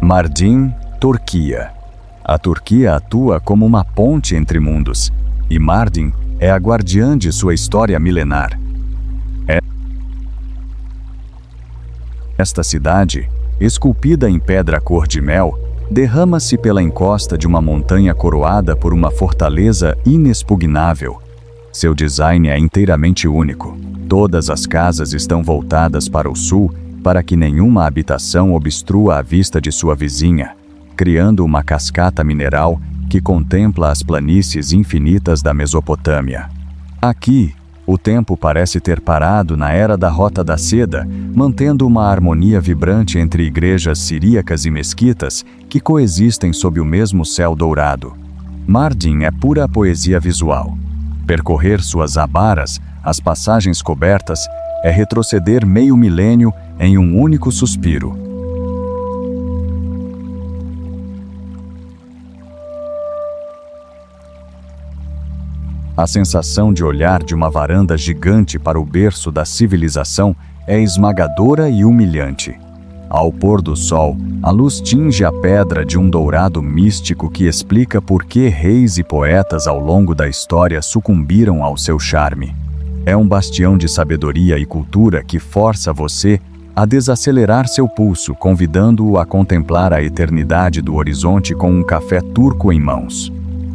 Mardin, Turquia. A Turquia atua como uma ponte entre mundos, e Mardin é a guardiã de sua história milenar. Esta cidade, esculpida em pedra cor-de-mel, derrama-se pela encosta de uma montanha coroada por uma fortaleza inexpugnável. Seu design é inteiramente único. Todas as casas estão voltadas para o sul, para que nenhuma habitação obstrua a vista de sua vizinha, criando uma cascata mineral que contempla as planícies infinitas da Mesopotâmia. Aqui, o tempo parece ter parado na era da Rota da Seda, mantendo uma harmonia vibrante entre igrejas siríacas e mesquitas que coexistem sob o mesmo céu dourado. Mardin é pura poesia visual. Percorrer suas abaras, as passagens cobertas, é retroceder meio milênio em um único suspiro. A sensação de olhar de uma varanda gigante para o berço da civilização é esmagadora e humilhante. Ao pôr do sol, a luz tinge a pedra de um dourado místico que explica por que reis e poetas ao longo da história sucumbiram ao seu charme. É um bastião de sabedoria e cultura que força você a desacelerar seu pulso, convidando-o a contemplar a eternidade do horizonte com um café turco em mãos.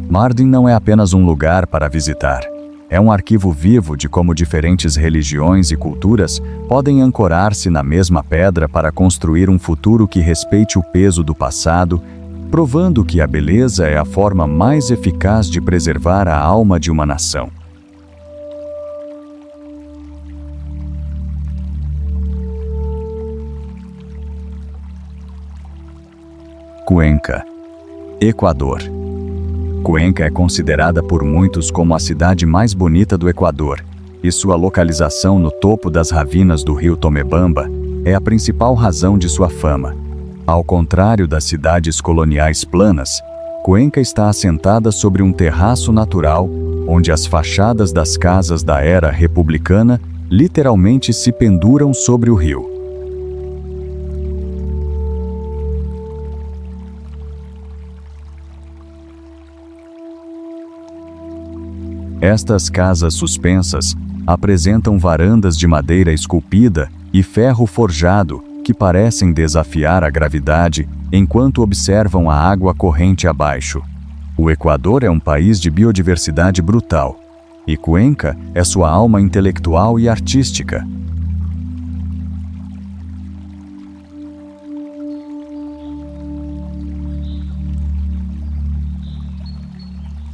Mardin não é apenas um lugar para visitar. É um arquivo vivo de como diferentes religiões e culturas podem ancorar-se na mesma pedra para construir um futuro que respeite o peso do passado, provando que a beleza é a forma mais eficaz de preservar a alma de uma nação. Cuenca, Equador. Cuenca é considerada por muitos como a cidade mais bonita do Equador, e sua localização no topo das ravinas do rio Tomebamba é a principal razão de sua fama. Ao contrário das cidades coloniais planas, Cuenca está assentada sobre um terraço natural, onde as fachadas das casas da era republicana literalmente se penduram sobre o rio. Estas casas suspensas apresentam varandas de madeira esculpida e ferro forjado que parecem desafiar a gravidade enquanto observam a água corrente abaixo. O Equador é um país de biodiversidade brutal, e Cuenca é sua alma intelectual e artística.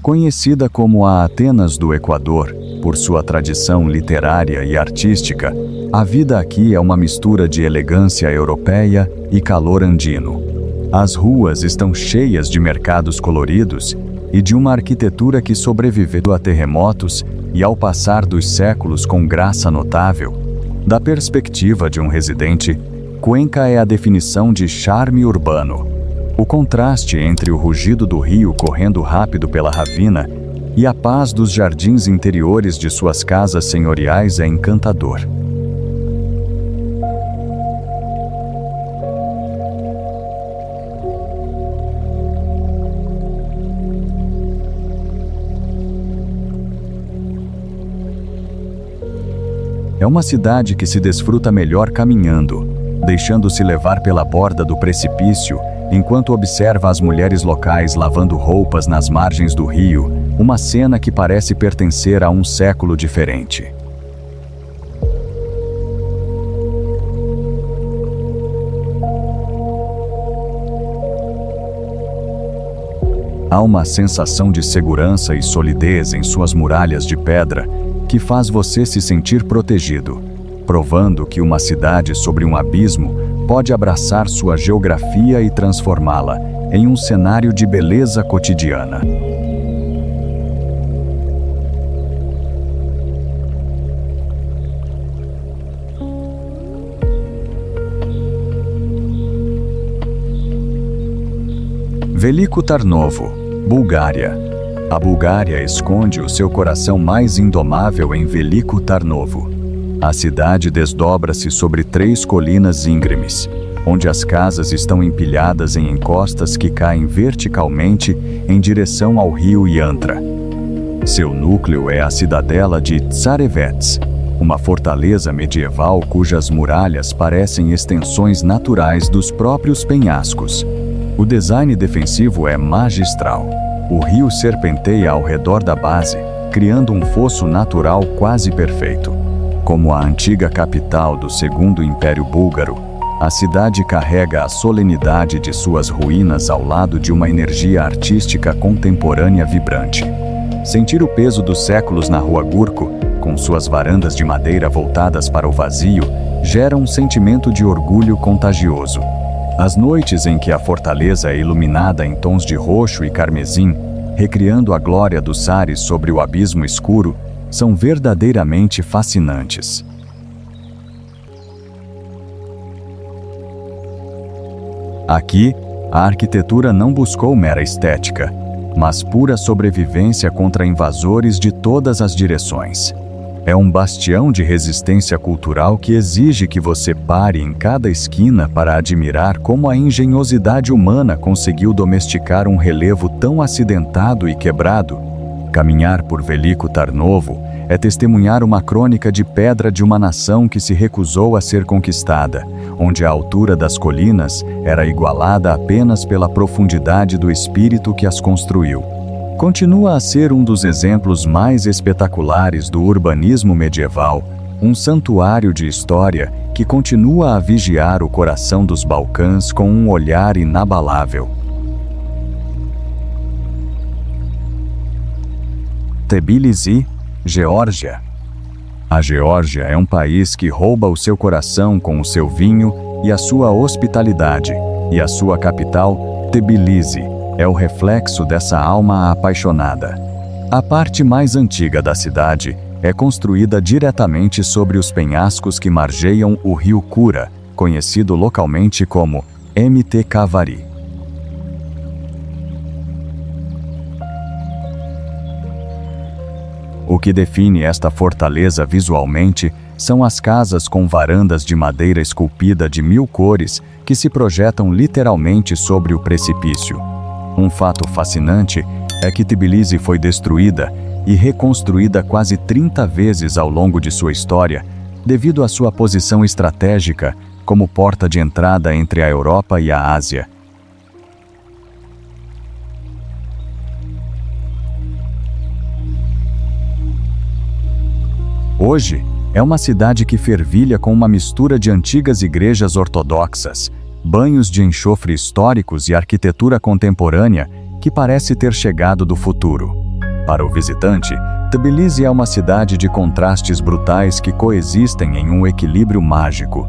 Conhecida como a Atenas do Equador, por sua tradição literária e artística, a vida aqui é uma mistura de elegância europeia e calor andino. As ruas estão cheias de mercados coloridos e de uma arquitetura que sobreviveu a terremotos e ao passar dos séculos com graça notável. Da perspectiva de um residente, Cuenca é a definição de charme urbano. O contraste entre o rugido do rio correndo rápido pela ravina e a paz dos jardins interiores de suas casas senhoriais é encantador. É uma cidade que se desfruta melhor caminhando, deixando-se levar pela borda do precipício, enquanto observa as mulheres locais lavando roupas nas margens do rio, uma cena que parece pertencer a um século diferente. Há uma sensação de segurança e solidez em suas muralhas de pedra que faz você se sentir protegido, provando que uma cidade sobre um abismo pode abraçar sua geografia e transformá-la em um cenário de beleza cotidiana. Veliko Tarnovo, Bulgária. A Bulgária esconde o seu coração mais indomável em Veliko Tarnovo. A cidade desdobra-se sobre 3 colinas íngremes, onde as casas estão empilhadas em encostas que caem verticalmente em direção ao rio Yantra. Seu núcleo é a cidadela de Tsarevets, uma fortaleza medieval cujas muralhas parecem extensões naturais dos próprios penhascos. O design defensivo é magistral. O rio serpenteia ao redor da base, criando um fosso natural quase perfeito. Como a antiga capital do Segundo Império Búlgaro, a cidade carrega a solenidade de suas ruínas ao lado de uma energia artística contemporânea vibrante. Sentir o peso dos séculos na Rua Gurko, com suas varandas de madeira voltadas para o vazio, gera um sentimento de orgulho contagioso. As noites em que a fortaleza é iluminada em tons de roxo e carmesim, recriando a glória dos ares sobre o abismo escuro, são verdadeiramente fascinantes. Aqui, a arquitetura não buscou mera estética, mas pura sobrevivência contra invasores de todas as direções. É um bastião de resistência cultural que exige que você pare em cada esquina para admirar como a engenhosidade humana conseguiu domesticar um relevo tão acidentado e quebrado. Caminhar por Veliko Tarnovo é testemunhar uma crônica de pedra de uma nação que se recusou a ser conquistada, onde a altura das colinas era igualada apenas pela profundidade do espírito que as construiu. Continua a ser um dos exemplos mais espetaculares do urbanismo medieval, um santuário de história que continua a vigiar o coração dos Balcãs com um olhar inabalável. Tbilisi, Geórgia. A Geórgia é um país que rouba o seu coração com o seu vinho e a sua hospitalidade, e a sua capital, Tbilisi, é o reflexo dessa alma apaixonada. A parte mais antiga da cidade é construída diretamente sobre os penhascos que margeiam o rio Kura, conhecido localmente como Mt. Kavari. O que define esta fortaleza visualmente são as casas com varandas de madeira esculpida de 1000 cores que se projetam literalmente sobre o precipício. Um fato fascinante é que Tbilisi foi destruída e reconstruída quase 30 vezes ao longo de sua história, devido à sua posição estratégica como porta de entrada entre a Europa e a Ásia. Hoje, é uma cidade que fervilha com uma mistura de antigas igrejas ortodoxas, banhos de enxofre históricos e arquitetura contemporânea que parece ter chegado do futuro. Para o visitante, Tbilisi é uma cidade de contrastes brutais que coexistem em um equilíbrio mágico.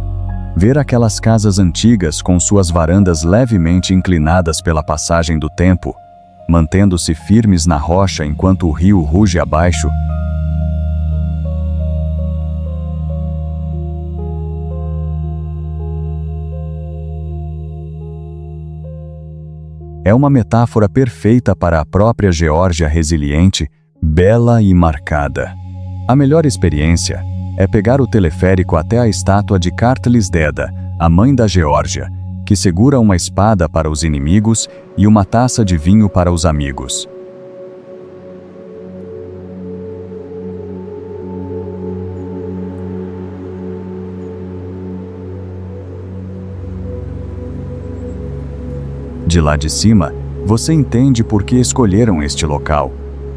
Ver aquelas casas antigas com suas varandas levemente inclinadas pela passagem do tempo, mantendo-se firmes na rocha enquanto o rio ruge abaixo, é uma metáfora perfeita para a própria Geórgia resiliente, bela e marcada. A melhor experiência é pegar o teleférico até a estátua de Kartlis Deda, a mãe da Geórgia, que segura uma espada para os inimigos e uma taça de vinho para os amigos. De lá de cima, você entende por que escolheram este local.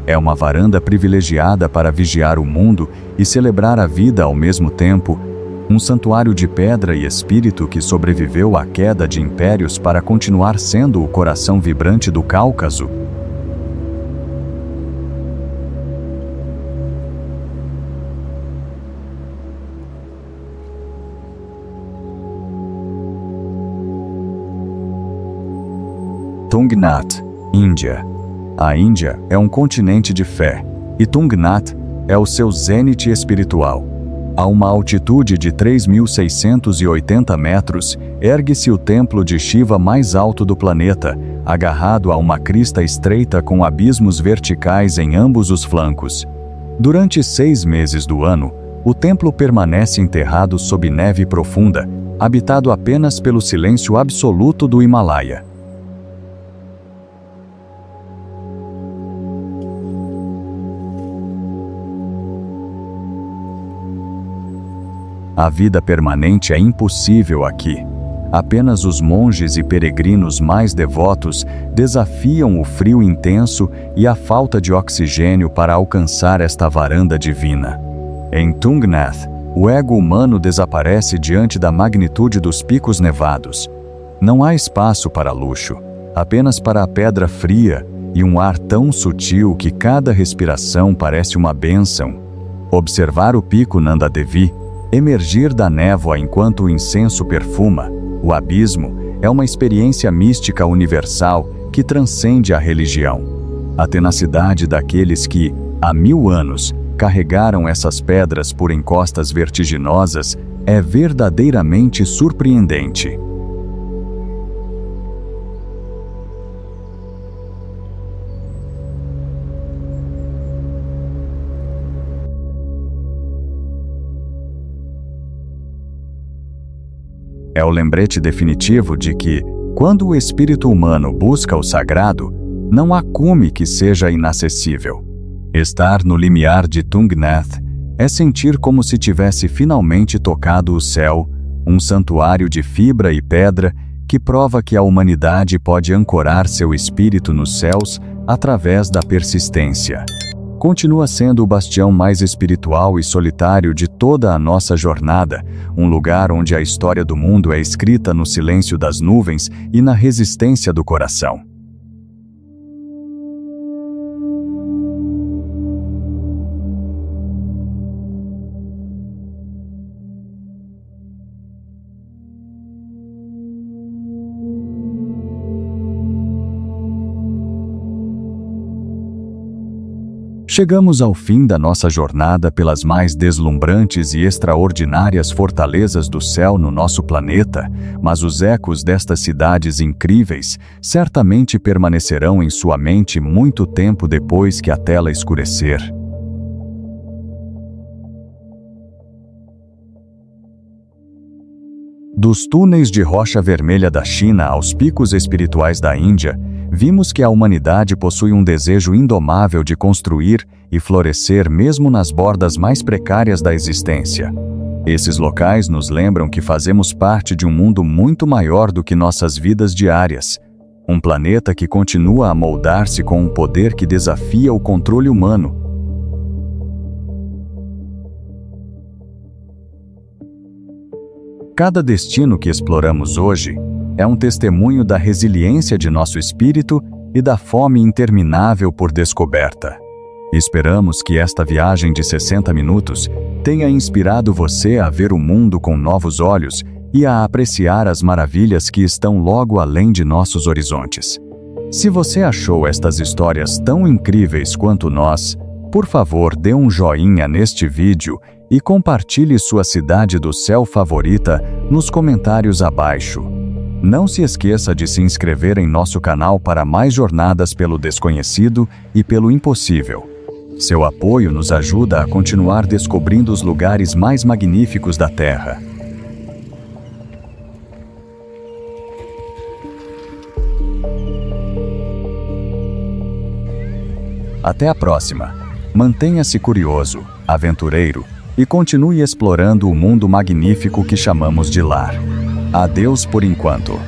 É uma varanda privilegiada para vigiar o mundo e celebrar a vida ao mesmo tempo, um santuário de pedra e espírito que sobreviveu à queda de impérios para continuar sendo o coração vibrante do Cáucaso. Tungnath, Índia. A Índia é um continente de fé, e Tungnath é o seu zênite espiritual. A uma altitude de 3.680 metros, ergue-se o templo de Shiva mais alto do planeta, agarrado a uma crista estreita com abismos verticais em ambos os flancos. Durante 6 meses do ano, o templo permanece enterrado sob neve profunda, habitado apenas pelo silêncio absoluto do Himalaia. A vida permanente é impossível aqui. Apenas os monges e peregrinos mais devotos desafiam o frio intenso e a falta de oxigênio para alcançar esta varanda divina. Em Tungnath, o ego humano desaparece diante da magnitude dos picos nevados. Não há espaço para luxo, apenas para a pedra fria e um ar tão sutil que cada respiração parece uma bênção. Observar o pico Nanda Devi, emergir da névoa enquanto o incenso perfuma, o abismo, é uma experiência mística universal que transcende a religião. A tenacidade daqueles que, há 1000 anos, carregaram essas pedras por encostas vertiginosas é verdadeiramente surpreendente. É o lembrete definitivo de que, quando o espírito humano busca o sagrado, não há cume que seja inacessível. Estar no limiar de Tungnath é sentir como se tivesse finalmente tocado o céu, um santuário de fibra e pedra que prova que a humanidade pode ancorar seu espírito nos céus através da persistência. Continua sendo o bastião mais espiritual e solitário de toda a nossa jornada, um lugar onde a história do mundo é escrita no silêncio das nuvens e na resistência do coração. Chegamos ao fim da nossa jornada pelas mais deslumbrantes e extraordinárias fortalezas do céu no nosso planeta, mas os ecos destas cidades incríveis certamente permanecerão em sua mente muito tempo depois que a tela escurecer. Dos túneis de rocha vermelha da China aos picos espirituais da Índia, vimos que a humanidade possui um desejo indomável de construir e florescer mesmo nas bordas mais precárias da existência. Esses locais nos lembram que fazemos parte de um mundo muito maior do que nossas vidas diárias. Um planeta que continua a moldar-se com um poder que desafia o controle humano. Cada destino que exploramos hoje é um testemunho da resiliência de nosso espírito e da fome interminável por descoberta. Esperamos que esta viagem de 60 minutos tenha inspirado você a ver o mundo com novos olhos e a apreciar as maravilhas que estão logo além de nossos horizontes. Se você achou estas histórias tão incríveis quanto nós, por favor, dê um joinha neste vídeo e compartilhe sua cidade do céu favorita nos comentários abaixo. Não se esqueça de se inscrever em nosso canal para mais jornadas pelo desconhecido e pelo impossível. Seu apoio nos ajuda a continuar descobrindo os lugares mais magníficos da Terra. Até a próxima. Mantenha-se curioso, aventureiro, e continue explorando o mundo magnífico que chamamos de lar. Adeus por enquanto.